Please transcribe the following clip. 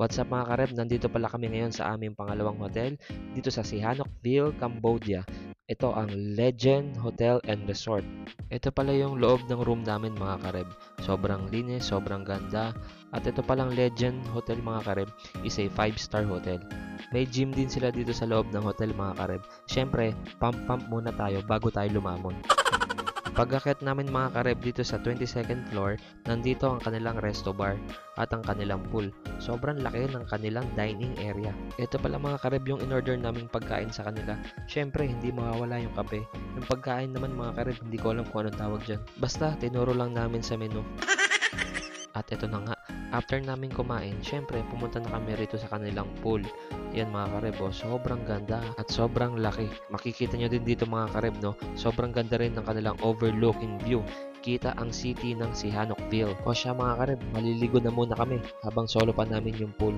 What's up mga kareb, nandito pala kami ngayon sa aming pangalawang hotel dito sa Sihanoukville, Cambodia. Ito ang Legend Hotel and Resort. Ito pala yung loob ng room namin mga kareb. Sobrang linis, sobrang ganda. At ito palang Legend Hotel mga kareb is a 5-star hotel. May gym din sila dito sa loob ng hotel mga kareb. Syempre, pump muna tayo bago tayo lumamon. Pag-akyat namin mga kareb dito sa 22nd floor, nandito ang kanilang resto bar at ang kanilang pool. Sobrang laki ng kanilang dining area. Ito pala mga kareb yung in-order naming pagkain sa kanila. Syempre, hindi mawawala yung kape. Yung pagkain naman mga kareb, hindi ko alam kung anong tawag dyan. Basta, tinuro lang namin sa menu. At ito na nga, after namin kumain, syempre pumunta na kami rito sa kanilang pool. Yan mga kareb, sobrang ganda at sobrang laki. Makikita nyo din dito mga kareb, no? Sobrang ganda rin ng kanilang overlooking view. Kita ang city ng Sihanoukville. O siya mga kareb, maliligo na muna kami habang solo pa namin yung pool.